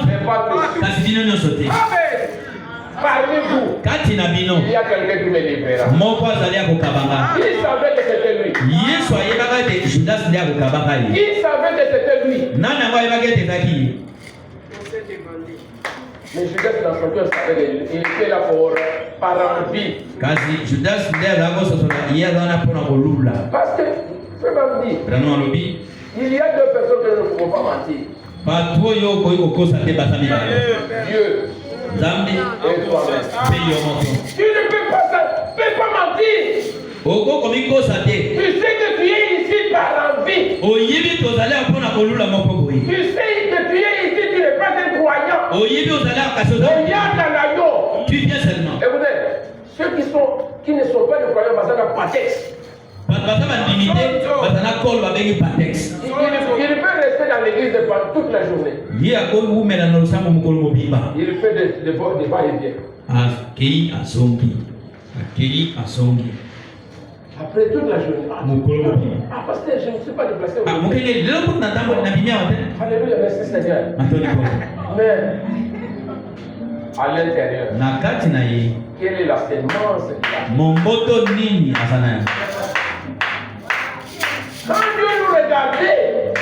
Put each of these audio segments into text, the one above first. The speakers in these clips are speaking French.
Mais pas tous. Amen. Parmi vous, il y a quelqu'un qui me livrera. Qui savait que c'était lui? Qui savait que c'était lui? Mais Judas dans son cœur savait qu'il était là par envie. Parce que, frère me dit, il y a deux personnes que nous ne pouvons pas mentir. Dieu. Et toi-même. Tu ne peux pas mentir. Tu sais que tu es ici par envie. Tu sais que tu es ici, tu n'es pas un croyant. Tu viens seulement. Écoutez, ceux qui ne sont pas des croyants, parce que patex. Il peut rester dans l'église toute la journée. Il fait des va-et-vient. Après toute la journée. Parce que je ne suis pas déplacé. Alléluia, merci Seigneur. Mais à l'intérieur, quelle est la sémence? Quand Dieu nous regardait,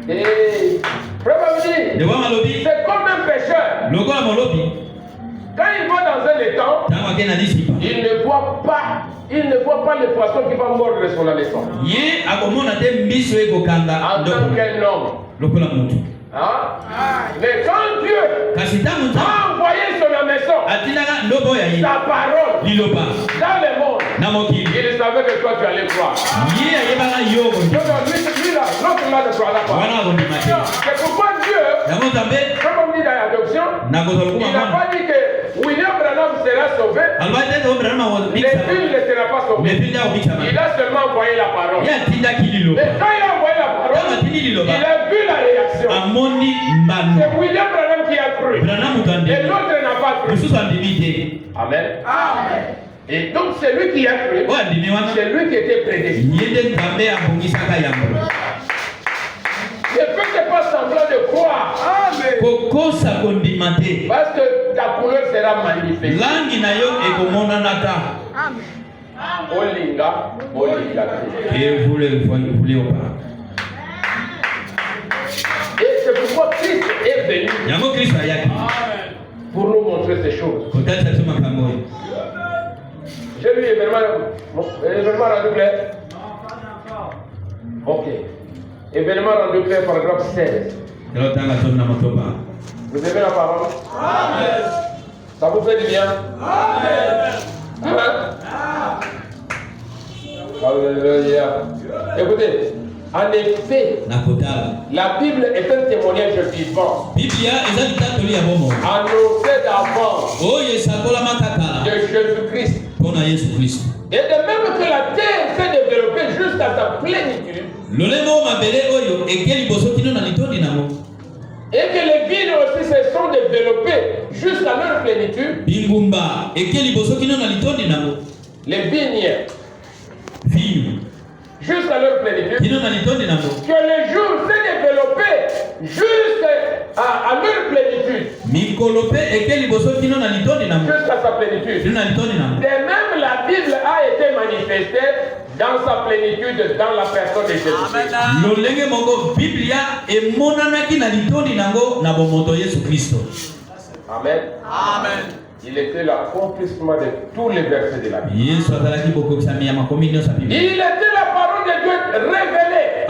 et c'est comme un pécheur. Quand il va dans un étang, il ne voit pas le poisson qui va mordre son hameçon. En tant qu'un homme. Mais quand Dieu a envoyé son hameçon, sa parole, dans le monde, il savait que toi tu allais croire. Lui là, l'autre là ne croira pas. C'est pourquoi Dieu, comme on dit dans l'adoption, il n'a pas dit que William Branham sera sauvé, l'église ne sera pas sauvée. Il a seulement envoyé la parole. Mais quand il a envoyé la parole, il a vu la réaction. C'est William Branham qui a cru. Et l'autre n'a pas cru. Amen. Amen. Et donc c'est lui qui a cru. C'est lui qui était prédestiné. Ne faites pas semblant de croire. Amen. Parce que ta couleur sera manifestée. Et c'est pourquoi Christ est venu pour nous montrer ces choses. J'ai lu événement rendu clair. Ok. Événement rendu clair, paragraphe 16. Vous aimez la parole? Amen. Ça vous fait du bien? Amen. Alléluia. Écoutez, en effet, la Bible est un témoignage vivant. Annoncé d'avance de Jésus-Christ. Et de même que la terre s'est développée jusqu'à sa plénitude, et que les vignes aussi se sont développées jusqu'à leur plénitude, les vignes jusqu'à leur plénitude, que le jour s'est développé jusqu'à leur plénitude, jusqu'à sa plénitude. De même, la Bible a été manifestée dans sa plénitude dans la personne de Jésus. Amen. Amen. Il était l'accomplissement de tous les versets de la Bible. Il était la parole de Dieu révélée.